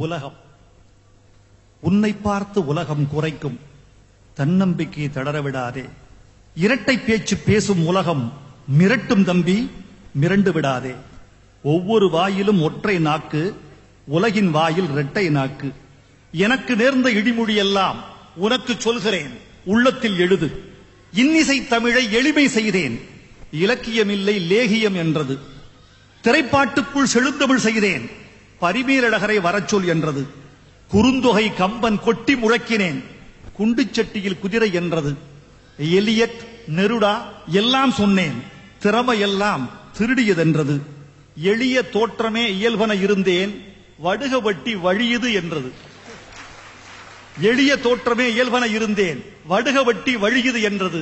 உலகம் உன்னை பார்த்து உலகம் குறைக்கும். தன்னம்பிக்கையை தளரவிடாதே. இரட்டை பேச்சு பேசும் உலகம் மிரட்டும் தம்பி, மிரண்டு விடாதே. ஒவ்வொரு வாயிலும் ஒற்றை நாக்கு, உலகின் வாயில் இரட்டை நாக்கு. எனக்கு நேர்ந்த இடிமொழி எல்லாம் உனக்கு சொல்கிறேன், உள்ளத்தில் எழுது. இன்னிசை தமிழை எளிமை செய்தேன், இலக்கியமில்லை லேகியம் என்றது. திரைப்பாட்டுக்குள் செழுந்தமிழ் செய்தேன், பரிமேலழகரை வரச்சொல் என்றது. குறுந்தொகை கம்பன் கொட்டி முழக்கினேன், குண்டுச்சட்டியில் குதிரை என்றது. எலியட் நெருடா எல்லாம் சொன்னேன், திறமையெல்லாம் திருடியதென்றது. எளிய தோற்றமே இயல்பன இருந்தேன், வடுக வட்டி வழியுது என்றது. எளிய தோற்றமே இயல்பன இருந்தேன், வடுக வட்டி வழியுது என்றது.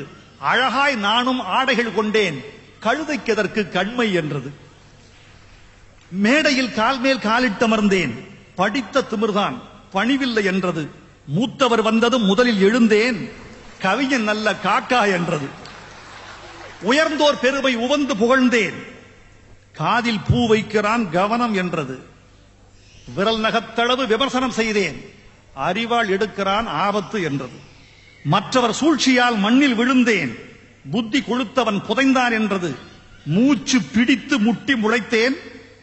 அழகாய் நானும் ஆடைகள் கொண்டேன், கழுதைக்கெதற்கு கண்மை என்றது. மேடையில் கால் மேல் காலிட்டமர்ந்தேன், படித்த திமிர்தான் பணிவில்லை என்றது. மூத்தவர் வந்ததும் முதலில் எழுந்தேன், கவிஞன் நல்ல காக்கா என்றது. உயர்ந்தோர் பெருமை உவந்து புகழ்ந்தேன், காதில் பூ வைக்கிறான் கவனம் என்றது. விரல் நகத்தளவு விமர்சனம் செய்தேன், அறிவாள் எடுக்கிறான் ஆபத்து என்றது. மற்றவர் சூழ்ச்சியால் மண்ணில் விழுந்தேன், புத்தி கொழுத்தவன் புதைந்தான் என்றது. மூச்சு பிடித்து முட்டி முளைத்தேன்,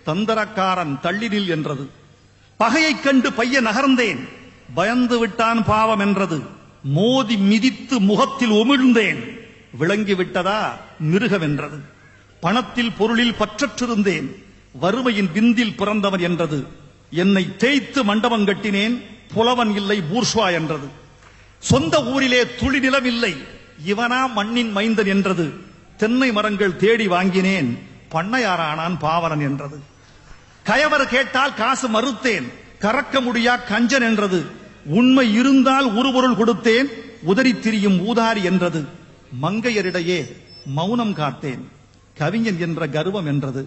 தந்தரக்காரன் தள்ளினில் என்றது. பகையைக் கண்டு பைய நகர்ந்தேன், பயந்து விட்டான் பாவம் என்றது. மோதி மிதித்து முகத்தில் உமிழ்ந்தேன், விளங்கி விட்டதா மிருகம் என்றது. பணத்தில் பொருளில் பற்றற்றிருந்தேன், வறுமையின் விந்தில் பிறந்தவன் என்றது. என்னை தேய்த்து மண்டபம் கட்டினேன், புலவன் இல்லை பூர்ஷ்வா என்றது. சொந்த ஊரிலே துளி நிலம் இல்லை, இவனா மண்ணின் மைந்தன் என்றது. தென்னை மரங்கள் தேடி வாங்கினேன், பண்ணையாரானான் பாவனன் என்றது. கயவர் கேட்டால் காசு மறுத்தேன், கறக்க முடியா கஞ்சன் என்றது. உண்மை இருந்தால் உருபொருள் கொடுத்தேன், உதறி திரியும் ஊதாரி என்றது. மங்கையரிடையே மௌனம் காத்தேன், கவிஞன் என்ற கர்வம் என்றது.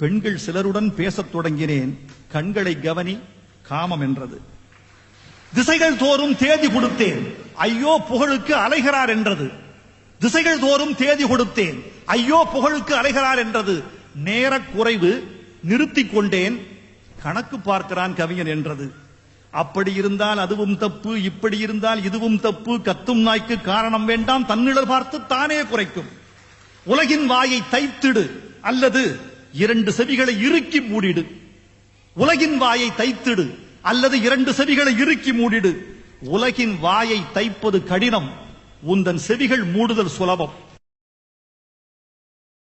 பெண்கள் சிலருடன் பேசத் தொடங்கினேன், கண்களை கவனி காமம் என்றது. திசைகள் தோறும் தேதி கொடுத்தேன், ஐயோ புகழுக்கு அலைகிறார் என்றது. திசைகள் தோறும் தேதி கொடுத்தேன், ஐயோ புகழுக்கு அலைகிறார் என்றது. நேர குறைவு நிறுத்திக் கொண்டேன், கணக்கு பார்க்கிறான் கவிஞன் என்றது. அப்படி இருந்தால் அதுவும் தப்பு, இப்படி இருந்தால் இதுவும் தப்பு. கத்தும் நாய்க்கு காரணம் வேண்டாம், தன்னிழல் பார்த்து தானே குறைக்கும். உலகின் வாயை தைத்திடு, அல்லது இரண்டு செவிகளை இறுக்கி மூடிடு. உலகின் வாயை தைத்திடு, அல்லது இரண்டு செவிகளை இறுக்கி மூடிடு. உலகின் வாயை தைப்பது கடினம், உந்தன் செவிகள் மூடுதல் சுலபம்.